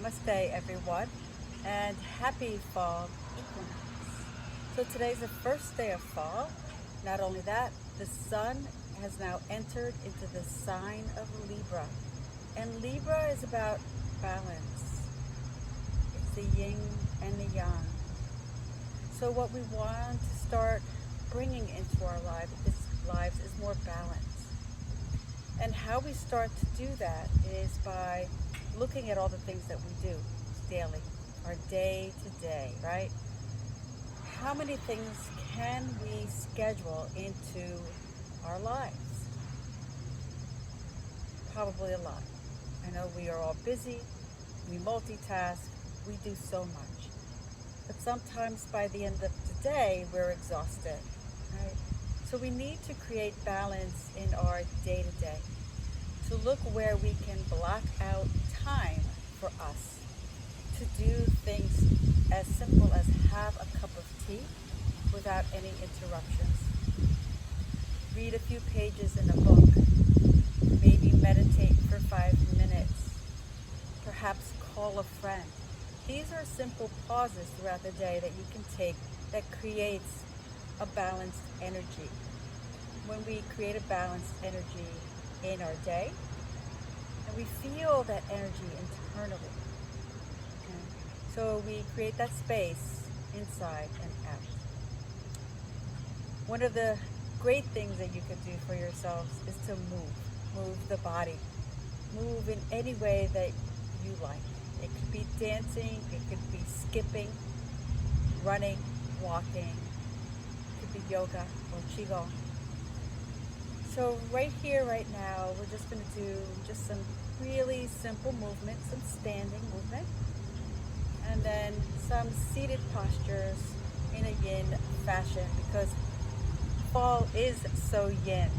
Namaste, everyone, and happy fall equinox. So today's the first day of fall. Not only that, the sun has now entered into the sign of Libra. And Libra is about balance. It's the yin and the yang. So what we want to start bringing into our lives is more balance. And how we start to do that is by looking at all the things that we do daily, our day to day, right? How many things can we schedule into our lives? Probably a lot. I know we are all busy, we multitask, we do so much. But sometimes by the end of the day, we're exhausted, right? So we need to create balance in our day-to-day, to look where we can block out time for us to do things as simple as have a cup of tea without any interruptions. Read a few pages in a book, maybe meditate for 5 minutes, perhaps call a friend. These are simple pauses throughout the day that you can take that creates a balanced energy. When we create a balanced energy in our day, and we feel that energy internally, okay? So we create that space inside and out. One of the great things that you could do for yourselves is to move the body, move in any way that you like. It could be dancing, it could be skipping, running, walking, it could be yoga or Qi Gong. So right here, right now, we're just going to do just some really simple movement, some standing movement, and then some seated postures in a yin fashion, because fall is so yin.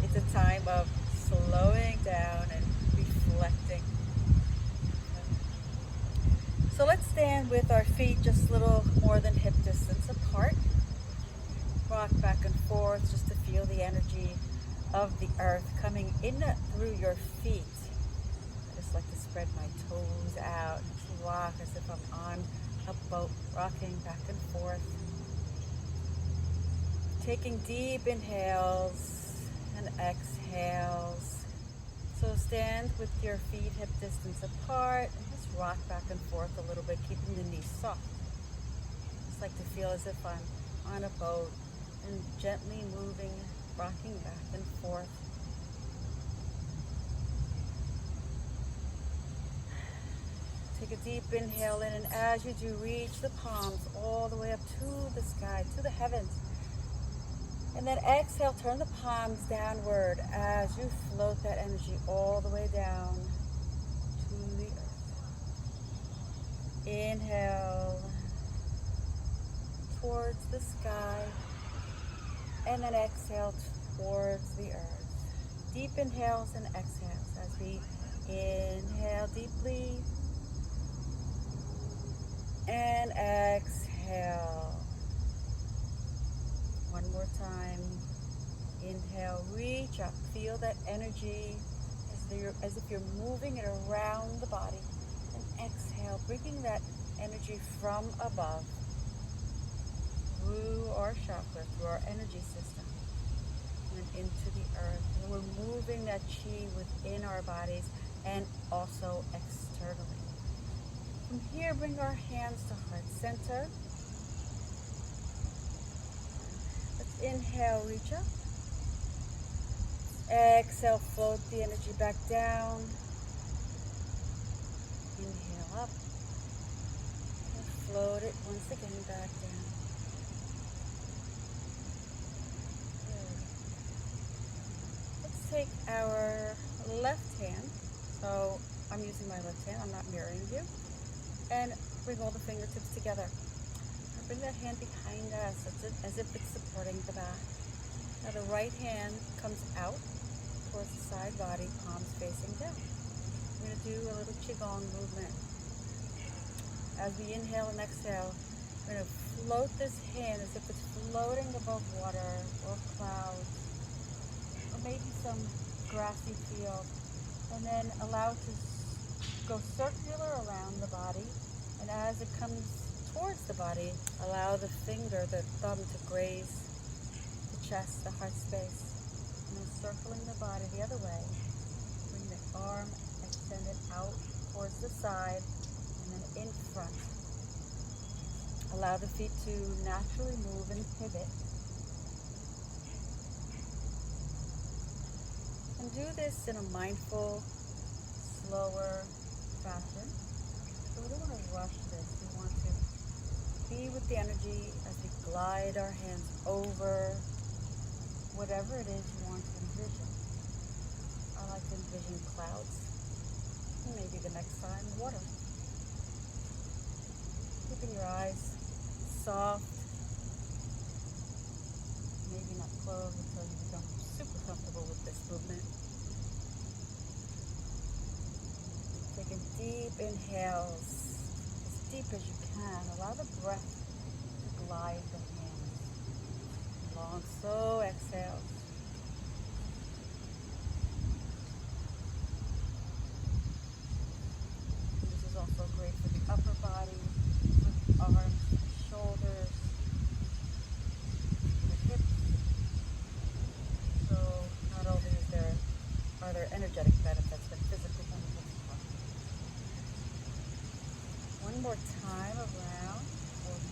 It's a time of slowing down and reflecting. So let's stand with our feet just a little more than hip distance apart. Rock back and forth just to feel the energy of the earth coming in through your feet. I just like to spread my toes out and just rock as if I'm on a boat, rocking back and forth. Taking deep inhales and exhales. So stand with your feet hip distance apart and just rock back and forth a little bit, keeping the knees soft. Just like to feel as if I'm on a boat and gently moving, rocking back and forth. Take a deep inhale in, and as you do, reach the palms all the way up to the sky, to the heavens. And then exhale, turn the palms downward as you float that energy all the way down to the earth. Inhale towards the sky, and then exhale towards the earth. Deep inhales and exhales as we inhale deeply and exhale. One more time. Inhale, reach up. Feel that energy as if you're moving it around the body. And exhale, bringing that energy from above through our chakra, through our energy system, and into the earth. And we're moving that chi within our bodies and also externally. From here, bring our hands to heart center. Let's inhale, reach up. Exhale, float the energy back down. Inhale up. And float it once again back down. Let's take our left hand. So I'm using my left hand, I'm not mirroring you. And bring all the fingertips together. Now bring that hand behind us as if it's supporting the back. Now the right hand comes out towards the side body, palms facing down. We're going to do a little Qi Gong movement. As we inhale and exhale, we're going to float this hand as if it's floating above water or clouds, or maybe some grassy field, and then allow it to go circular around the body, and as it comes towards the body, allow the finger, the thumb, to graze the chest, the heart space, and then circling the body the other way. Bring the arm extended out towards the side, and then in front. Allow the feet to naturally move and pivot. And do this in a mindful, slower fashion. So we don't want to rush this. We want to be with the energy as we glide our hands over whatever it is you want to envision. I like to envision clouds. Maybe the next time, water. Keeping your eyes soft. Maybe not closed until you become super comfortable with this movement. Taking deep inhales, as deep as you can. Allow the breath to glide the hands. Long, slow exhales. This is also great for the upper body, for the arms, the shoulders, the hips. So not only are there energetic benefits, but physical benefits as well. One more time around for the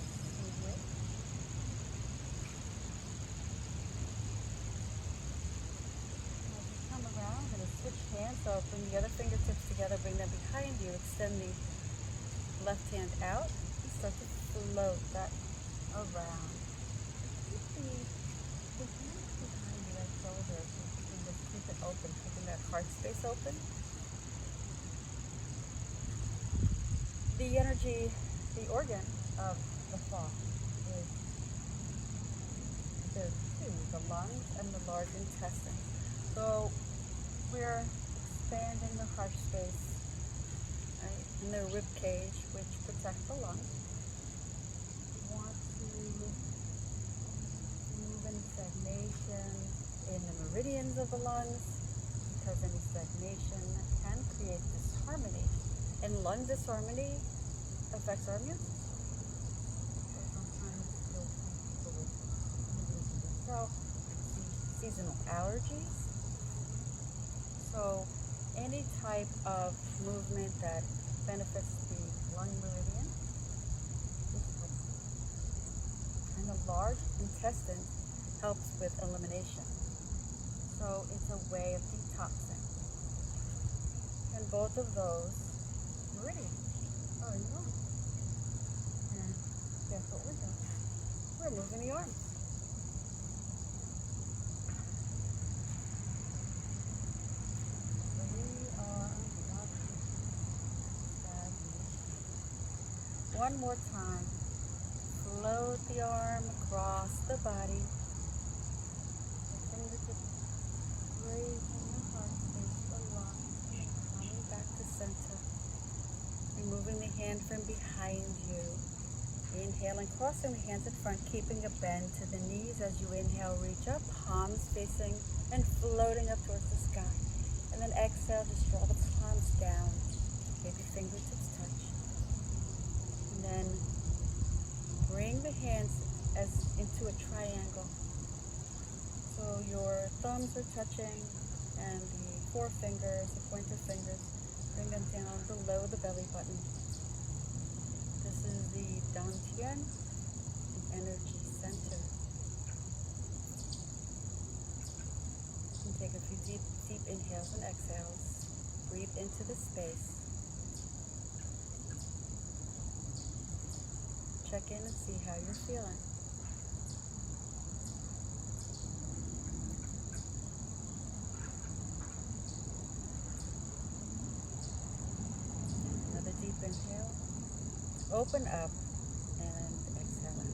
As you come around, I'm going to switch hands. So bring the other fingertips together, bring them behind you, extend the left hand out, and start to float that around. Keep the hands behind you, that shoulder, so you can just keep it open, keeping that heart space open. The energy, the organ of the thought is there's two, the lungs and the large intestine. So we're expanding the heart space, right, in the rib cage, which protects the lungs. We want to move any stagnation in the meridians of the lungs, because any stagnation can create disharmony. And lung disharmony affects our immune system. So sometimes you'll feel losing yourself, seasonal allergies. So any type of movement that benefits the lung meridian is helpful. And the large intestine helps with elimination. So it's a way of detoxing. And both of those meridians are in the arm. And guess what we're doing? We're moving the arms. So we are not stagnation. One more time. Float the arm across the body. The fingertips grazing the heart space, the lungs, and coming back to center. Removing the hand from behind you. Inhaling, crossing the hands in front, keeping a bend to the knees as you inhale. Reach up, palms facing and floating up towards the sky. And then exhale, just draw the palms down. Maybe fingertips touch. And then bring the hands into a triangle. So your thumbs are touching and the forefingers, the pointer fingers, bring them down below the belly button. This is the Dantian, the energy center. And take a few deep inhales and exhales. Breathe into the space. Check in and see how you're feeling. Another deep inhale. Open up and exhale out.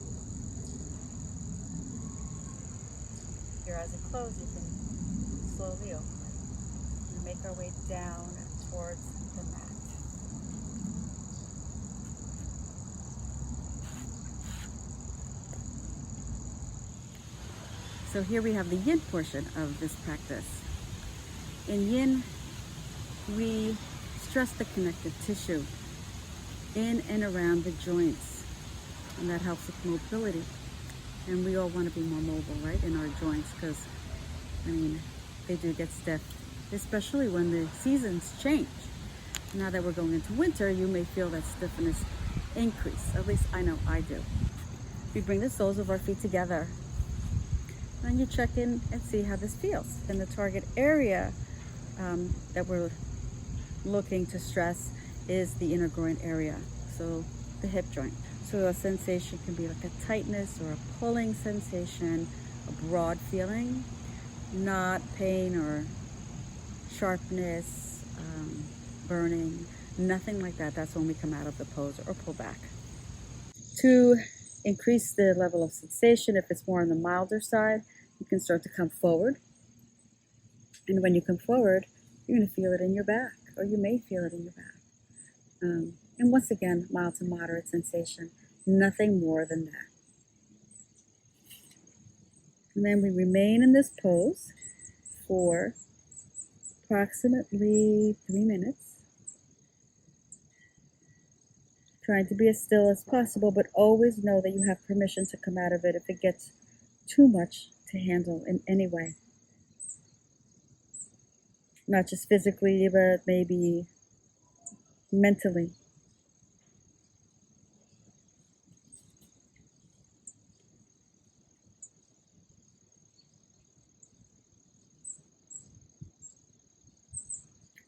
Your eyes are closed, you can slowly open. And make our way down towards the mat. So here we have the yin portion of this practice. In yin, we stress the connective tissue in and around the joints, and that helps with mobility. And we all want to be more mobile, right, in our joints, because, I mean, they do get stiff, especially when the seasons change. Now that we're going into winter, you may feel that stiffness increase. At least I know I do. We bring the soles of our feet together, and you check in and see how this feels. And the target area that we're looking to stress is the inner groin area, so the hip joint. So a sensation can be like a tightness or a pulling sensation, a broad feeling, not pain or sharpness, burning, nothing like that. That's when we come out of the pose or pull back. To increase the level of sensation, if it's more on the milder side, you can start to come forward. And when you come forward, you're going to feel it in your back, or you may feel it in your back. And once again, mild to moderate sensation, nothing more than that. And then we remain in this pose for approximately 3 minutes, trying to be as still as possible, but always know that you have permission to come out of it if it gets too much to handle in any way. Not just physically, but maybe mentally.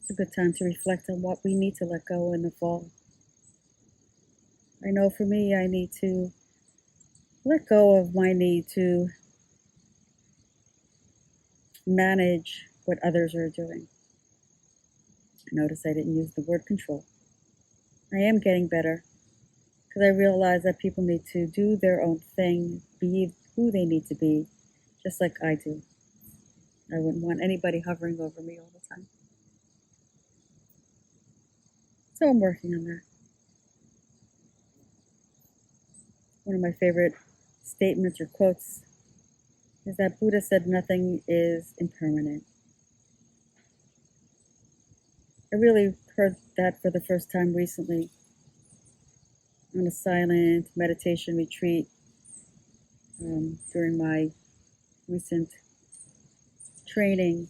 It's a good time to reflect on what we need to let go in the fall. I know for me, I need to let go of my need to manage what others are doing. Notice I didn't use the word control. I am getting better because I realize that people need to do their own thing, be who they need to be, just like I do. I wouldn't want anybody hovering over me all the time. So I'm working on that. One of my favorite statements or quotes is that Buddha said nothing is impermanent. I really heard that for the first time recently on a silent meditation retreat during my recent training.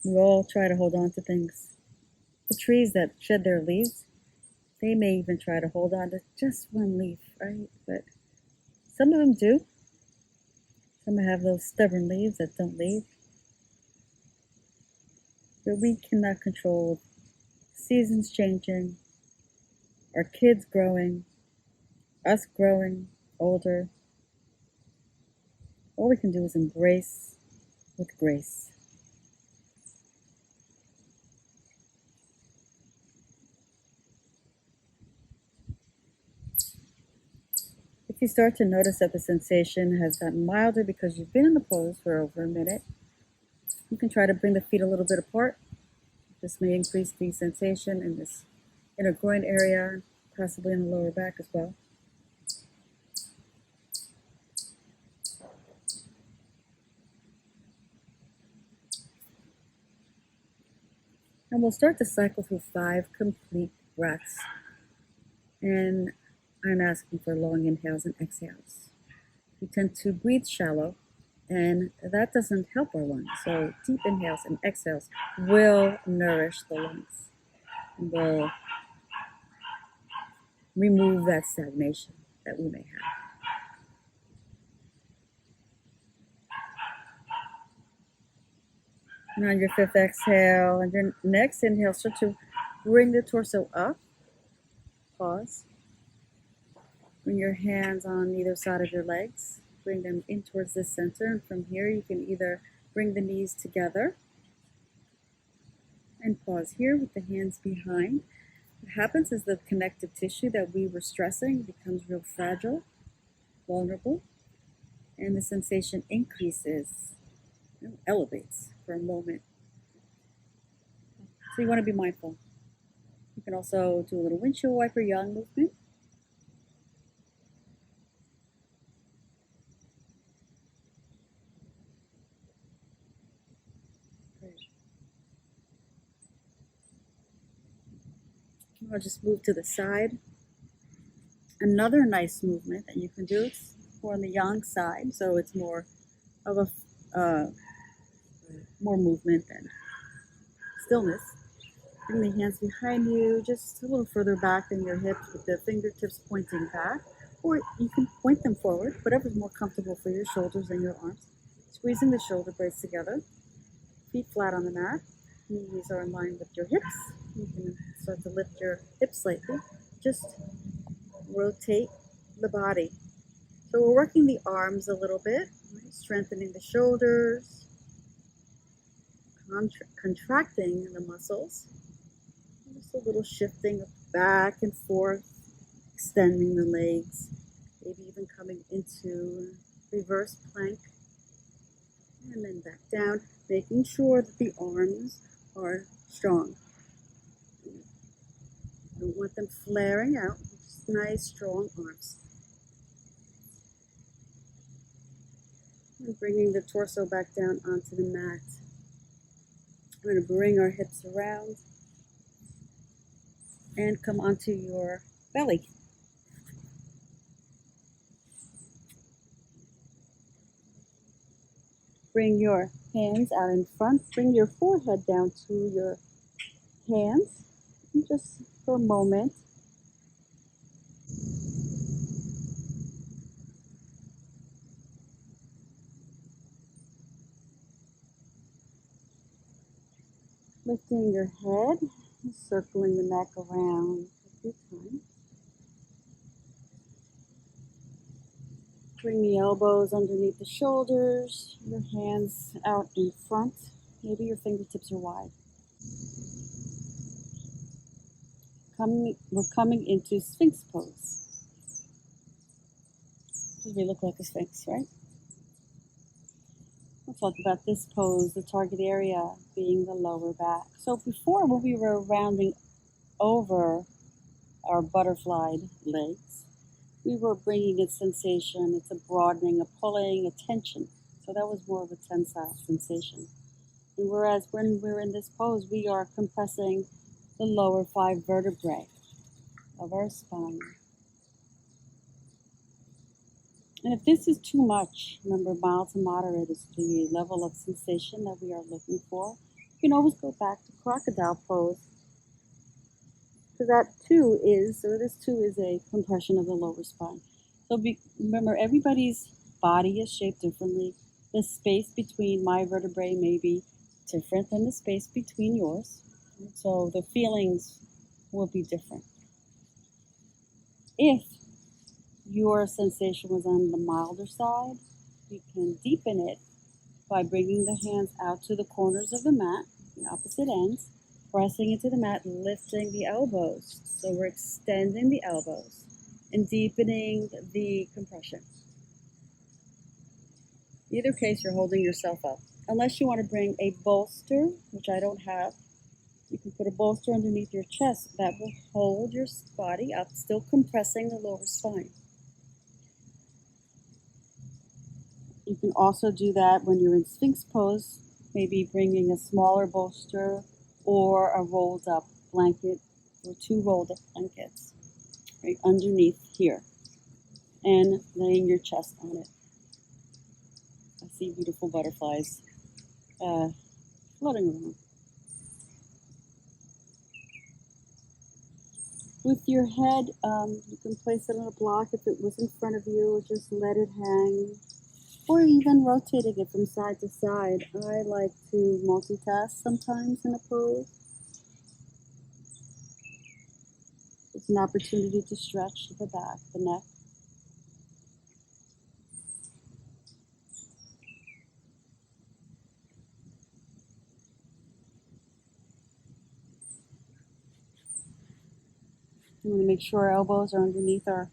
We all try to hold on to things. The trees that shed their leaves, they may even try to hold on to just one leaf, right? But some of them do. Some have those stubborn leaves that don't leave. But we cannot control seasons changing, our kids growing, us growing older. All we can do is embrace with grace. If you start to notice that the sensation has gotten milder because you've been in the pose for over a minute, you can try to bring the feet a little bit apart. This may increase the sensation in this inner groin area, possibly in the lower back as well. And we'll start to cycle through 5 complete breaths. And I'm asking for long inhales and exhales. We tend to breathe shallow, and that doesn't help our lungs. So deep inhales and exhales will nourish the lungs and will remove that stagnation that we may have. And on your 5th exhale and your next inhale, start to bring the torso up. Pause. Bring your hands on either side of your legs. Bring them in towards the center. And from here, you can either bring the knees together and pause here with the hands behind. What happens is the connective tissue that we were stressing becomes real fragile, vulnerable, and the sensation increases, elevates for a moment. So you want to be mindful. You can also do a little windshield wiper yawn movement. I'll just move to the side. Another nice movement that you can do is more on the yang side, so it's more of a more movement than stillness. Bring the hands behind you, just a little further back than your hips, with the fingertips pointing back, or you can point them forward, whatever's more comfortable for your shoulders and your arms. Squeezing the shoulder blades together, feet flat on the mat, knees are in line with your hips. You can start to lift your hips slightly. Just rotate the body. So we're working the arms a little bit, right? Strengthening the shoulders, contracting the muscles. Just a little shifting back and forth, extending the legs, maybe even coming into reverse plank, and then back down, making sure that the arms are strong. I don't want them flaring out, just nice strong arms. And bringing the torso back down onto the mat. We're going to bring our hips around and come onto your belly. Bring your hands out in front. Bring your forehead down to your hands. And just for a moment, lifting your head, circling the neck around a few times. Bring the elbows underneath the shoulders, your hands out in front. Maybe your fingertips are wide. We're coming into Sphinx pose. Does we look like a Sphinx, right? We'll talk about this pose, the target area being the lower back. So before, when we were rounding over our butterfly legs, we were bringing a sensation. It's a broadening, a pulling, a tension. So that was more of a tensile sensation. And whereas when we're in this pose, we are compressing the lower 5 vertebrae of our spine. And if this is too much, remember, mild to moderate is the level of sensation that we are looking for. You can always go back to crocodile pose. So that too is, or this too is a compression of the lower spine. So remember, everybody's body is shaped differently. The space between my vertebrae may be different than the space between yours. So the feelings will be different. If your sensation was on the milder side, you can deepen it by bringing the hands out to the corners of the mat, the opposite ends, pressing into the mat, lifting the elbows. So we're extending the elbows and deepening the compression. Either case, you're holding yourself up. Unless you want to bring a bolster, which I don't have, you can put a bolster underneath your chest. That will hold your body up, still compressing the lower spine. You can also do that when you're in Sphinx pose, maybe bringing a smaller bolster or a rolled up blanket or 2 rolled up blankets right underneath here and laying your chest on it. I see beautiful butterflies floating around. With your head, you can place it on a block if it was in front of you, or just let it hang, or even rotating it from side to side. I like to multitask sometimes in a pose. It's an opportunity to stretch the back, the neck. We want to make sure our elbows are underneath our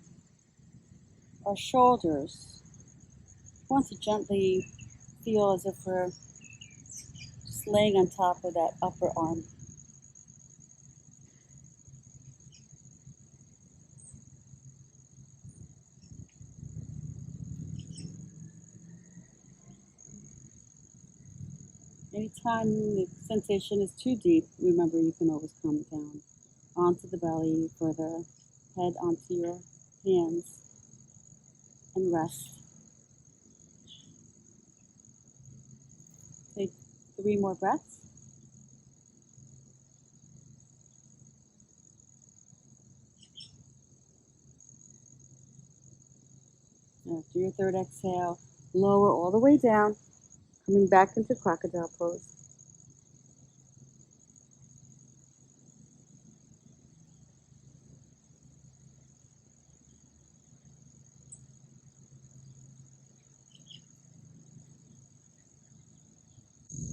shoulders. We want to gently feel as if we're just laying on top of that upper arm. Anytime the sensation is too deep, remember, you can always calm it down. onto the belly, for the head onto your hands, and rest. Take 3 more breaths. After your third exhale, lower all the way down, coming back into crocodile pose.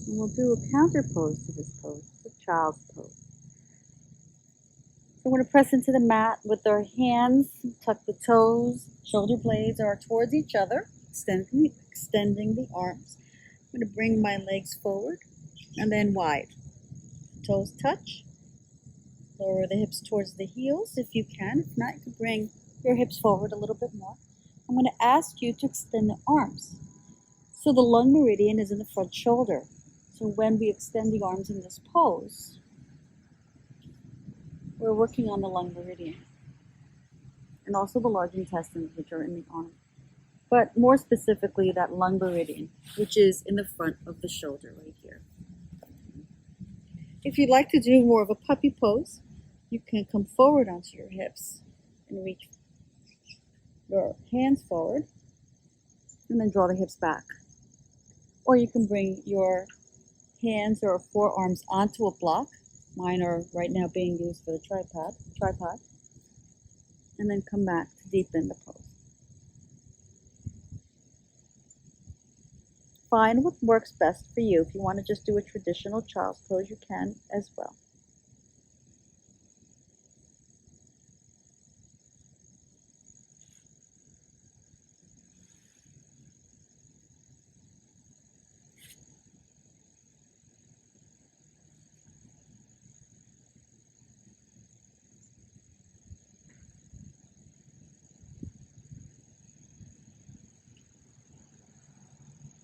And we'll do a counter pose to this pose. It's a child's pose. So we're going to press into the mat with our hands, tuck the toes, shoulder blades are towards each other, extending the arms. I'm going to bring my legs forward and then wide. Toes touch. Lower the hips towards the heels if you can. If not, you can bring your hips forward a little bit more. I'm going to ask you to extend the arms. So the lung meridian is in the front shoulder. So when we extend the arms in this pose, we're working on the lung meridian and also the large intestines, which are in the arm. But more specifically, that lung meridian, which is in the front of the shoulder right here. If you'd like to do more of a puppy pose, you can come forward onto your hips and reach your hands forward and then draw the hips back. Or you can bring your hands or forearms onto a block. Mine are right now being used for the tripod. And then come back to deepen the pose. Find what works best for you. If you want to just do a traditional child's pose, you can as well.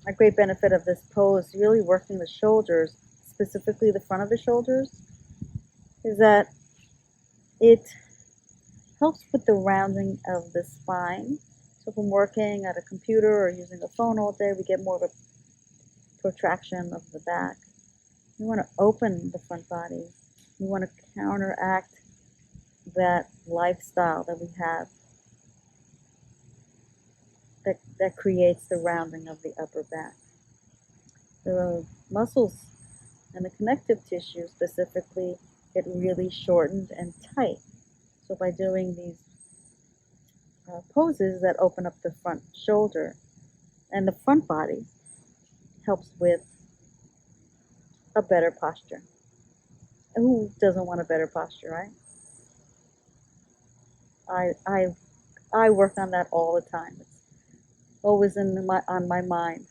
A great benefit of this pose, really working the shoulders, specifically the front of the shoulders, is that it helps with the rounding of the spine. So if I'm working at a computer or using a phone all day, we get more of a protraction of the back. We want to open the front body. We want to counteract that lifestyle that we have that creates the rounding of the upper back. The muscles and the connective tissue specifically get really shortened and tight. So by doing these poses that open up the front shoulder and the front body, helps with a better posture. Who doesn't want a better posture, right? I work on that all the time. It's always on my mind.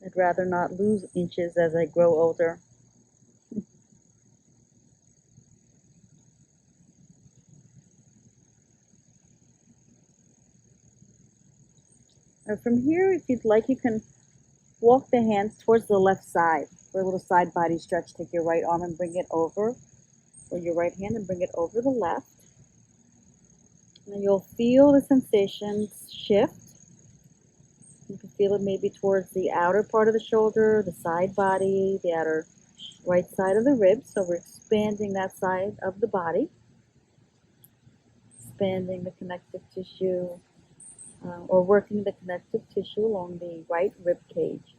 I'd rather not lose inches as I grow older. From here, if you'd like, you can walk the hands towards the left side for a little side body stretch. Take your right arm and bring it over, or your right hand and bring it over the left. And then you'll feel the sensations shift. You can feel it maybe towards the outer part of the shoulder, the side body, the outer right side of the ribs. So we're expanding that side of the body, expanding the connective tissue, or working the connective tissue along the right rib cage.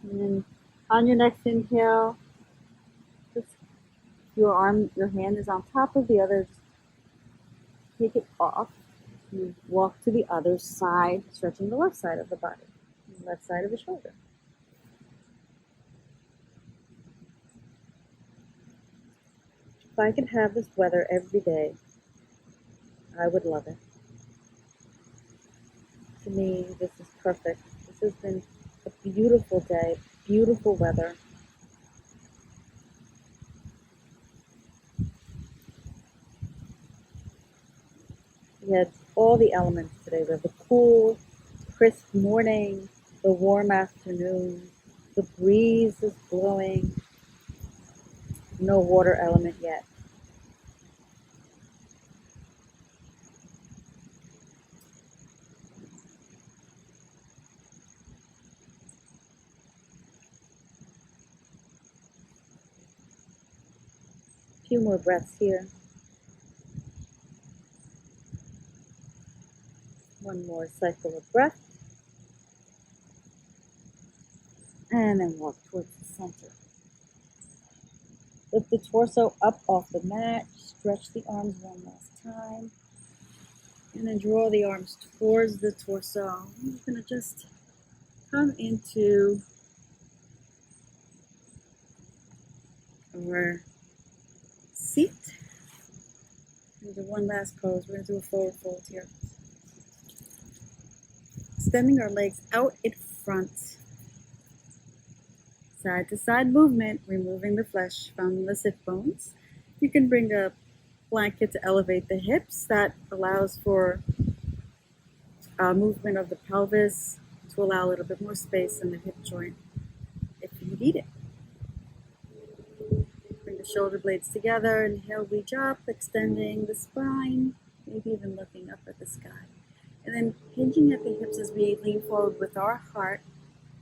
And then on your next inhale, just your hand is on top of the other. Just take it off. You walk to the other side, stretching the left side of the body. left side of the shoulder. If I could have this weather every day, I would love it. To me, this is perfect. This has been a beautiful day, beautiful weather. We had all the elements today. We have the cool, crisp morning, the warm afternoon, the breeze is blowing, no water element yet. A few more breaths here. One more cycle of breath. And then walk towards the center. Lift the torso up off the mat. Stretch the arms one last time. And then draw the arms towards the torso. I'm going to just come into our seat. We'll do one last pose. We're going to do a forward fold here. Extending our legs out in front. Side to side movement, removing the flesh from the sit bones. You can bring a blanket to elevate the hips. That allows for movement of the pelvis to allow a little bit more space in the hip joint if you need it. Bring the shoulder blades together. Inhale, reach up, extending the spine, maybe even looking up at the sky. And then hinging at the hips as we lean forward with our heart.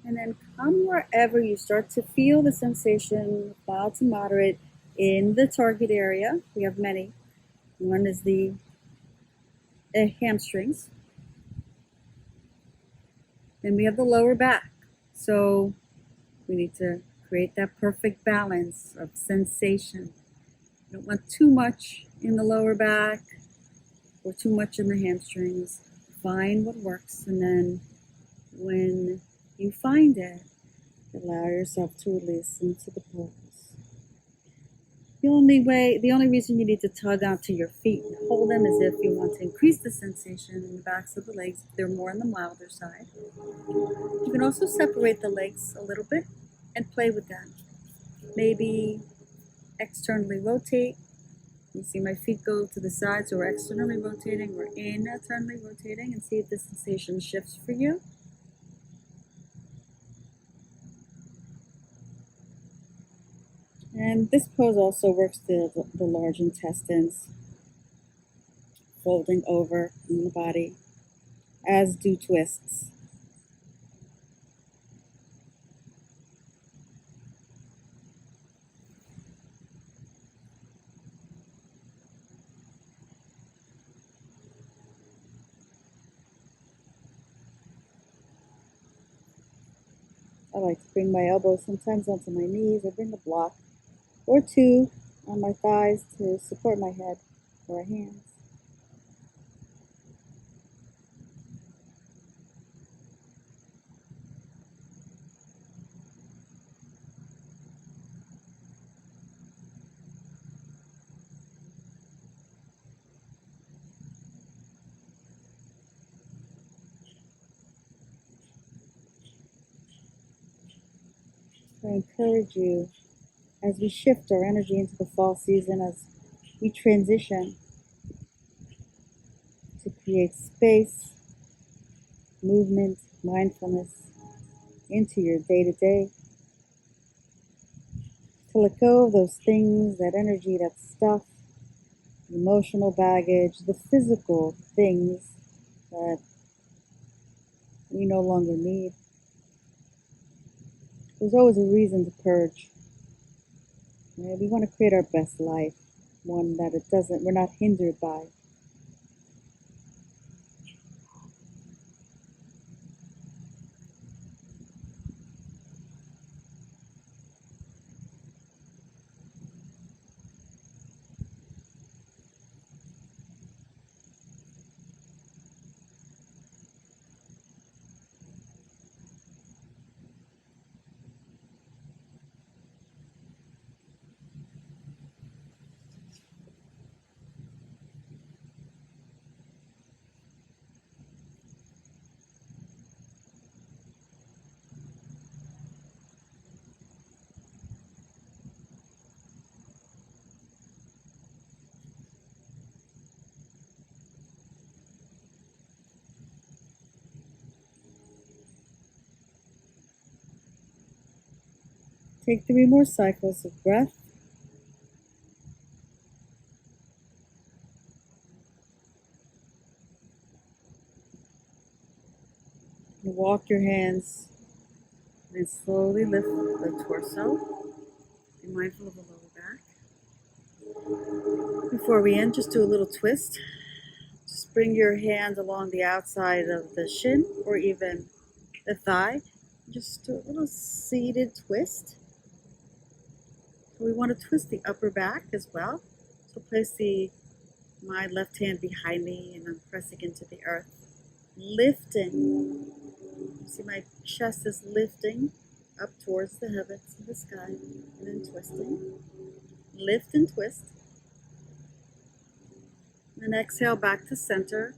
And then come wherever you start to feel the sensation, mild to moderate, in the target area. We have many. One is the hamstrings. Then we have the lower back. So we need to create that perfect balance of sensation. You don't want too much in the lower back or too much in the hamstrings. Find what works, and then when you find it, allow yourself to release into the pose. The only reason you need to tug onto your feet and hold them is if you want to increase the sensation in the backs of the legs. They're more on the milder side. You can also separate the legs a little bit and play with them. Maybe externally rotate. You see my feet go to the side, so we're externally rotating. We're internally rotating, and see if the sensation shifts for you. And this pose also works the large intestines, folding over in the body, as do twists. I like to bring my elbows sometimes onto my knees, or bring a block or two on my thighs to support my head or hands. I encourage you, as we shift our energy into the fall season, as we transition, to create space, movement, mindfulness into your day-to-day, to let go of those things, that energy, that stuff, emotional baggage, the physical things that we no longer need. There's always a reason to purge. Right? We want to create our best life, one that we're not hindered by. Take 3 more cycles of breath. And walk your hands and slowly lift the torso. Be mindful of the lower back. Before we end, just do a little twist. Just bring your hand along the outside of the shin or even the thigh. Just do a little seated twist. So we want to twist the upper back as well. So place my left hand behind me and I'm pressing into the earth. Lifting. See my chest is lifting up towards the heavens and the sky, and then twisting. Lift and twist. And then exhale back to center.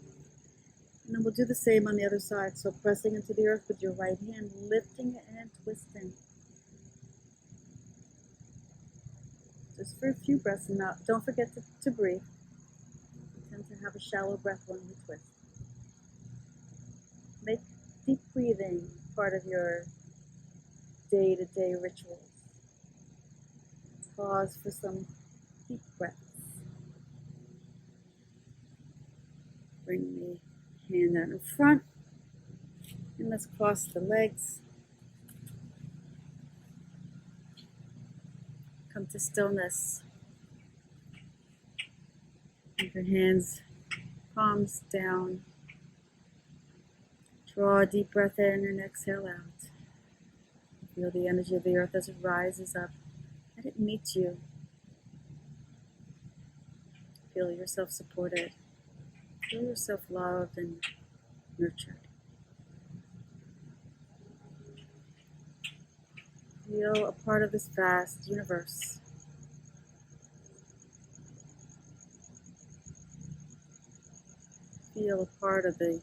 And then we'll do the same on the other side. So pressing into the earth with your right hand, lifting and twisting. Just for a few breaths, and now don't forget to breathe. We tend to have a shallow breath when we twist. Make deep breathing part of your day-to-day rituals. Pause for some deep breaths. Bring the hand out in front, and let's cross the legs. Come to stillness. Keep your hands, palms down. Draw a deep breath in and exhale out. Feel the energy of the earth as it rises up. Let it meet you. Feel yourself supported. Feel yourself loved and nurtured. Feel a part of this vast universe. Feel a part of the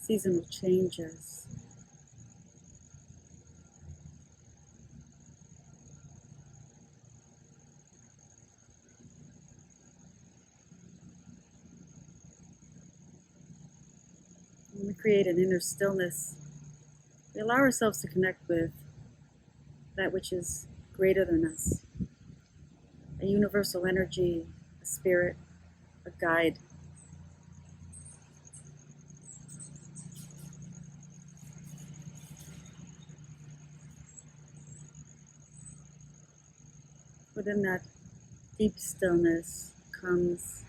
seasonal changes. When we create an inner stillness, we allow ourselves to connect with that which is greater than us, a universal energy, a spirit, a guide. Within that deep stillness comes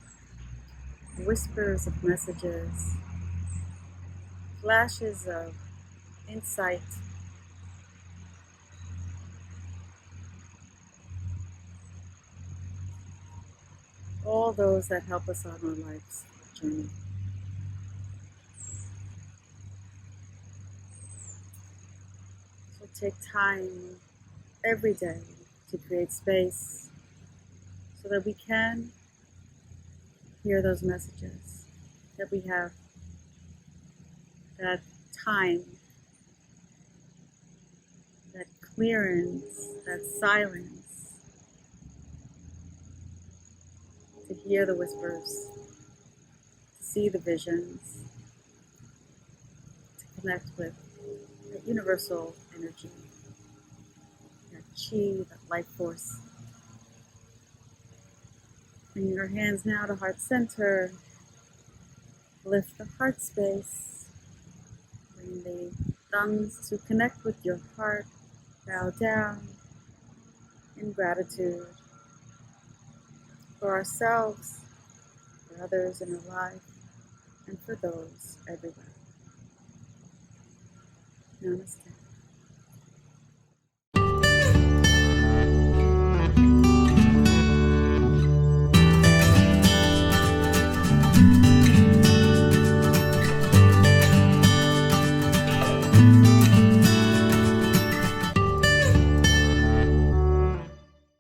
whispers of messages, flashes of insight, all those that help us on our life's journey. So take time every day to create space so that we can hear those messages, that we have that time, that clearance, that silence to hear the whispers, to see the visions, to connect with that universal energy, that Qi, that life force. Bring your hands now to heart center. Lift the heart space. Bring the thumbs to connect with your heart. Bow down in gratitude for ourselves, for others in our life, and for those everywhere. Namaste.